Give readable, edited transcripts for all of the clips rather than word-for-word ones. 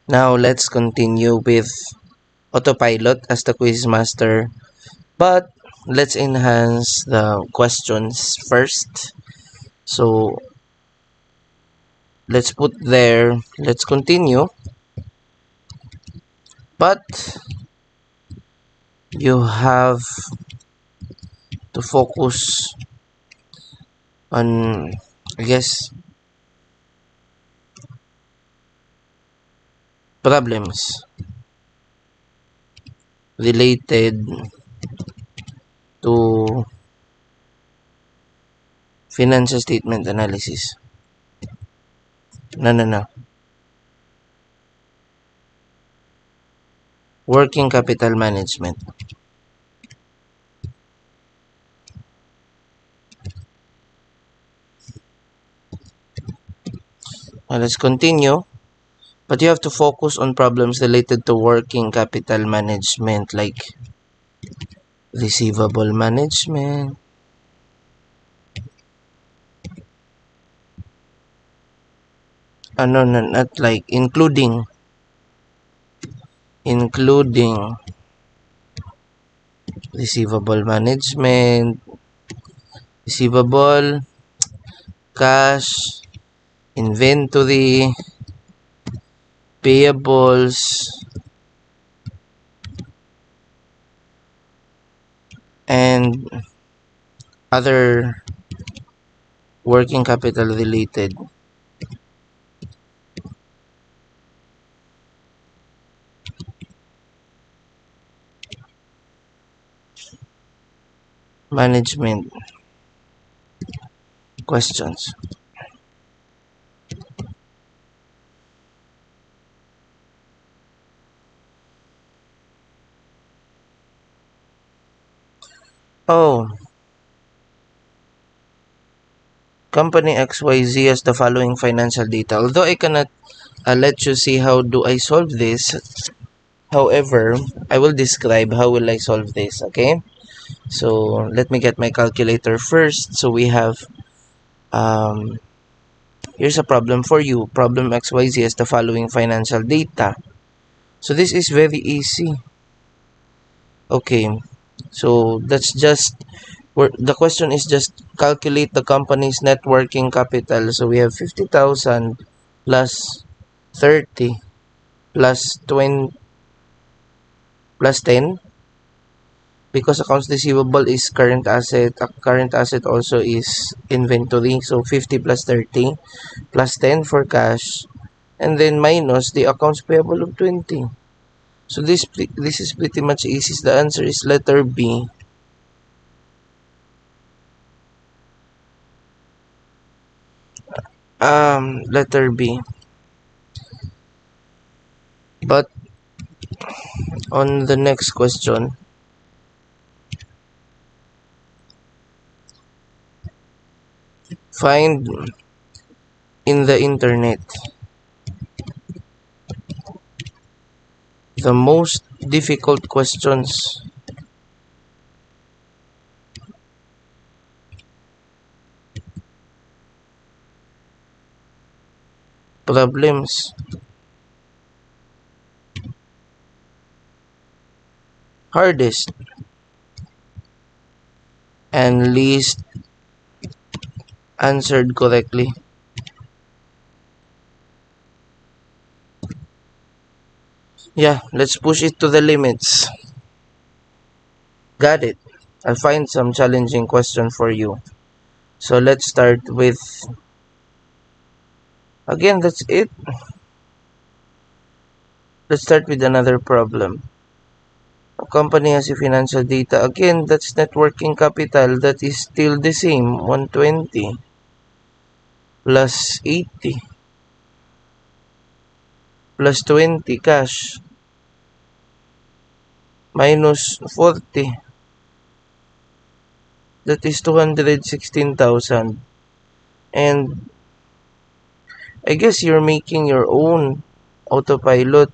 Now let's continue with Autopilot as the quiz master, but let's enhance the questions first. So let's put there, let's continue, but you have to focus on, I guess, problems related to financial statement analysis. No. Working capital management. Now let's continue. But you have to focus on problems related to working capital management, like receivable management. No, not like including receivable management, receivable, cash, inventory, payables, and other working capital related management questions. Oh, company XYZ has the following financial data. Although I cannot let you see how do I solve this, however, I will describe how will I solve this, okay? So let me get my calculator first. So we have, here's a problem for you. Problem XYZ has the following financial data. So this is very easy. Okay, so that's just, the question is just calculate the company's net working capital. So we have 50,000 plus 30 plus 20 plus 10, because accounts receivable is current asset. Current asset also is inventory. So 50 plus 30 plus 10 for cash, and then minus the accounts payable of 20. So this is pretty much easy. The answer is letter B. Letter B. But on the next question, find in the internet the most difficult questions problems hardest and least answered correctly. Yeah, let's push it to the limits. Got it. I'll find some challenging question for you. So let's start with, again, that's it. Let's start with another problem. A company has a financial data. Again, that's net working capital. That is still the same. 120 plus 80 plus 20 cash minus 40. That is 216,000. And I guess you're making your own autopilot.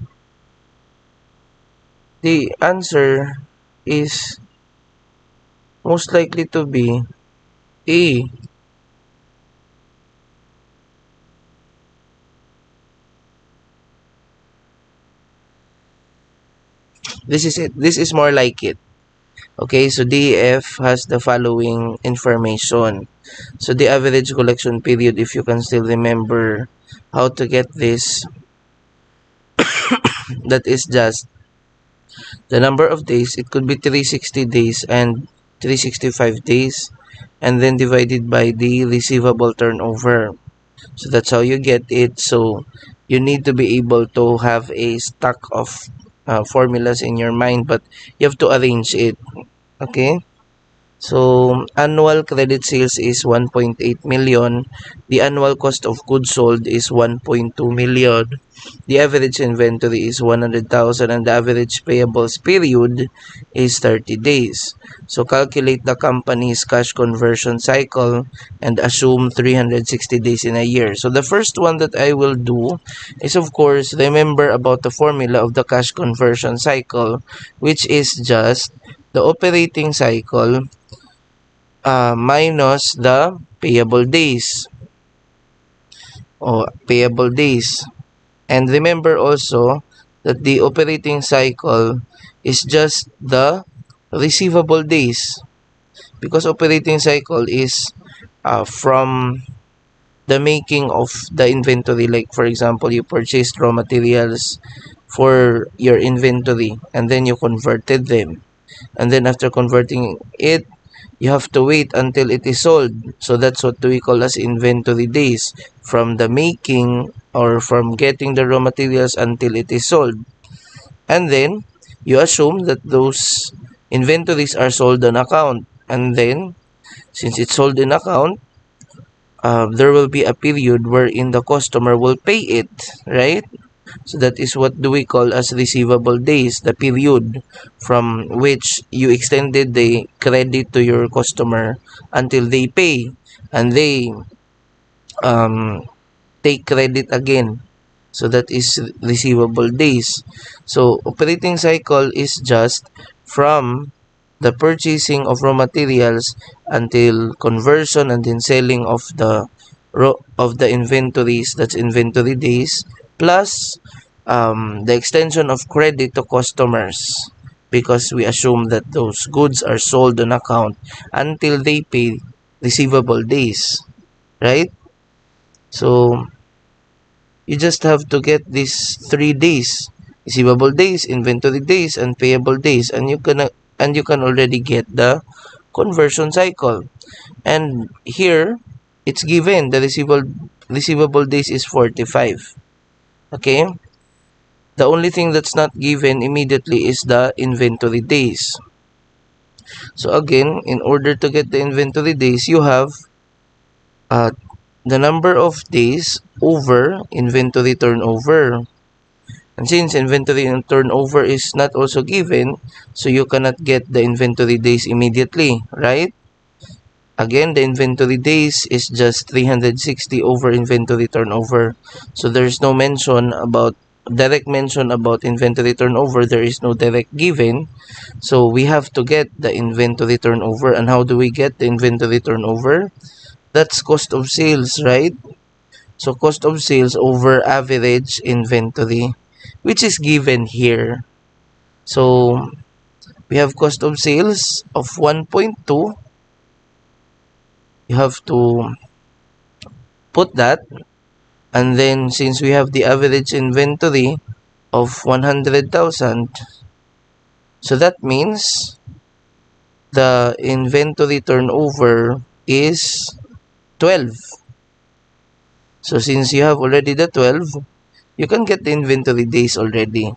The answer is most likely to be A. This is it. This is more like it. Okay, so DEF has the following information. So the average collection period, if you can still remember how to get this, that is just the number of days. It could be 360 days and 365 days, and then divided by the receivable turnover. So that's how you get it. So you need to be able to have a stack of formulas in your mind, but you have to arrange it. Okay. So, annual credit sales is 1.8 million. The annual cost of goods sold is 1.2 million. The average inventory is 100,000 and the average payables period is 30 days. So, calculate the company's cash conversion cycle and assume 360 days in a year. So, the first one that I will do is, of course, remember about the formula of the cash conversion cycle, which is just the operating cycle minus the payable days or payable days. And remember also that the operating cycle is just the receivable days, because operating cycle is from the making of the inventory. Like for example, you purchased raw materials for your inventory and then you converted them, and then after converting it, you have to wait until it is sold. So that's what we call as inventory days, from the making or from getting the raw materials until it is sold. And then you assume that those inventories are sold on account. And then since it's sold in account, there will be a period wherein the customer will pay it, right? So that is what do we call as receivable days, the period from which you extended the credit to your customer until they pay and they um, take credit again. So that is receivable days. So operating cycle is just from the purchasing of raw materials until conversion and then selling of the inventories, that's inventory days, plus the extension of credit to customers, because we assume that those goods are sold on account until they pay, receivable days, right? So you just have to get these 3 days: receivable days, inventory days, and payable days, and you can already get the conversion cycle. And here it's given the receivable days is 45. Okay, the only thing that's not given immediately is the inventory days. So again, in order to get the inventory days, you have uh, the number of days over inventory turnover. And since inventory and turnover is not also given, so you cannot get the inventory days immediately, right? Again, the inventory days is just 360 over inventory turnover. So there's no direct mention about inventory turnover. There is no direct given. So we have to get the inventory turnover. And how do we get the inventory turnover? That's cost of sales, right? So cost of sales over average inventory, which is given here. So we have cost of sales of 1.2. You have to put that. And then since we have the average inventory of 100,000, so that means the inventory turnover is 12. So since you have already the 12, you can get the inventory days already,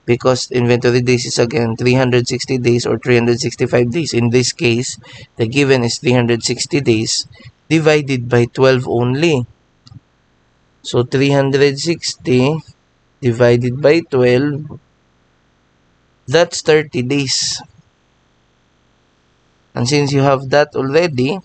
because inventory days is again 360 days or 365 days. In this case, the given is 360 days divided by 12 only. So 360 divided by 12, that's 30 days. And since you have that already,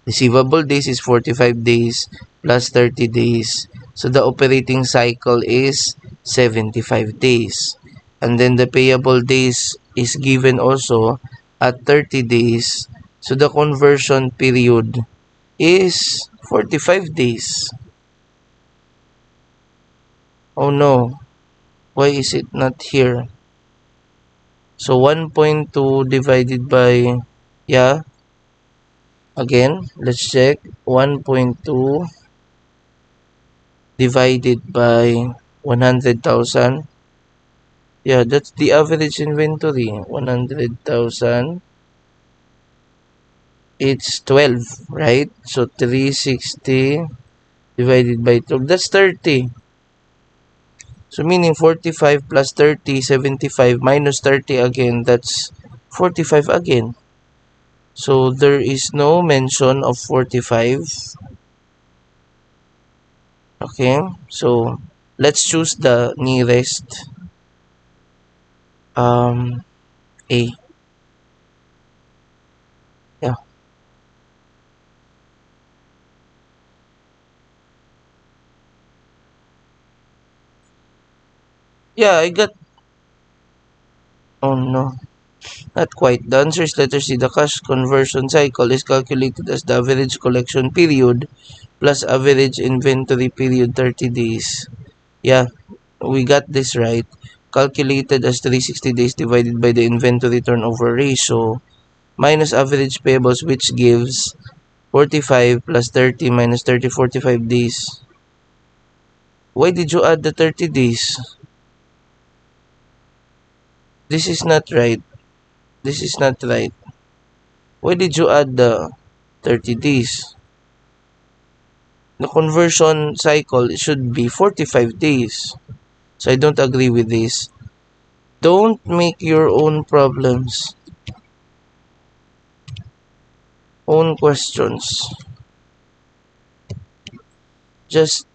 receivable days is 45 days plus 30 days. So the operating cycle is 75 days. And then the payable days is given also at 30 days. So the conversion period is 45 days. Oh no, why is it not here? So 1.2 divided by, yeah, again, let's check. 1.2 divided by 100,000. Yeah, that's the average inventory. 100,000. It's 12, right? So 360 divided by 12. That's 30. So meaning 45 plus 30, 75 minus 30 again. That's 45 again. So there is no mention of 45. Okay. So let's choose the nearest um A. Yeah. Yeah, I got. Oh no. Not quite. The answer is letter C. The cash conversion cycle is calculated as the average collection period plus average inventory period 30 days. Yeah, we got this right. Calculated as 360 days divided by the inventory turnover ratio minus average payables, which gives 45 plus 30 minus 30, 45 days. Why did you add the 30 days? This is not right. This is not right. Why did you add the 30 days? The conversion cycle should be 45 days. So I don't agree with this. Don't make your own problems, own questions. Just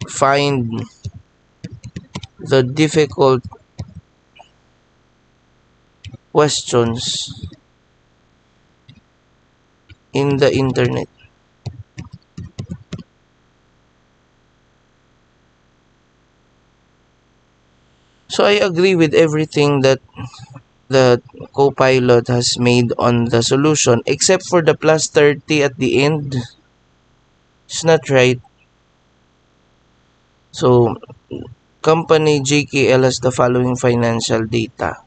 find the difficult questions in the internet. So I agree with everything that the Copilot has made on the solution, except for the plus 30 at the end. It's not right. So company JKL has the following financial data.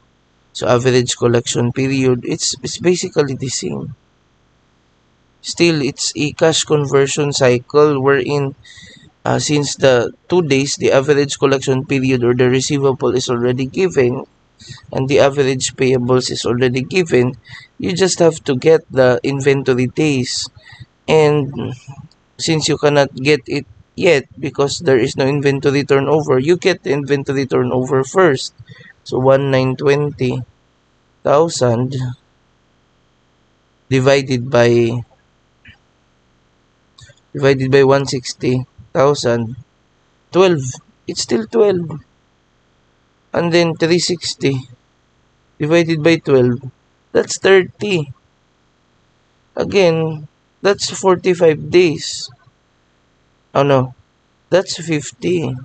So average collection period, it's basically the same. Still, it's a cash conversion cycle wherein since the 2 days, the average collection period or the receivable is already given and the average payables is already given, you just have to get the inventory days. And since you cannot get it yet because there is no inventory turnover, you get the inventory turnover first. So 1,920,000 divided by 160,000, 12. It's still 12. And then 360 divided by 12, that's 30. Again, that's 45 days. Oh no, that's 50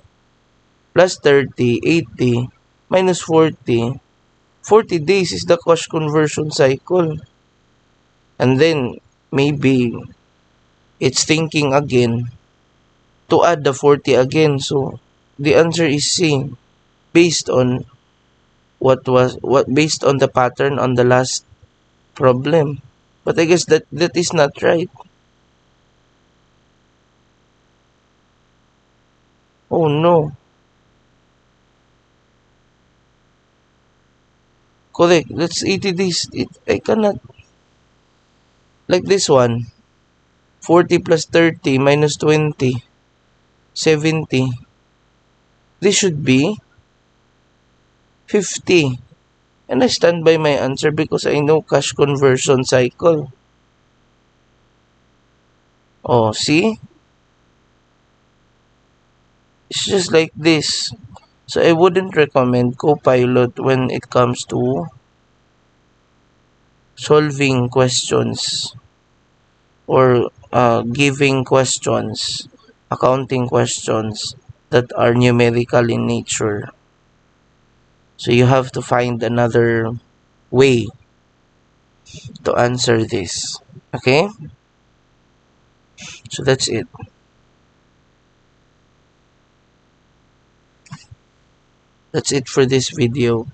plus 30, 80 minus 40. 40 days is the cash conversion cycle. And then maybe it's thinking again to add the 40 again. So the answer is C based on what based on the pattern on the last problem. But I guess that is not right. Oh no. Correct. Let's 80 days. I cannot. Like this one. 40 plus 30 minus 20. 70. This should be 50. And I stand by my answer because I know cash conversion cycle. Oh, see? It's just like this. So I wouldn't recommend Copilot when it comes to solving questions or giving questions, accounting questions that are numerical in nature. So you have to find another way to answer this. Okay? So that's it. That's it for this video.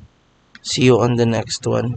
See you on the next one.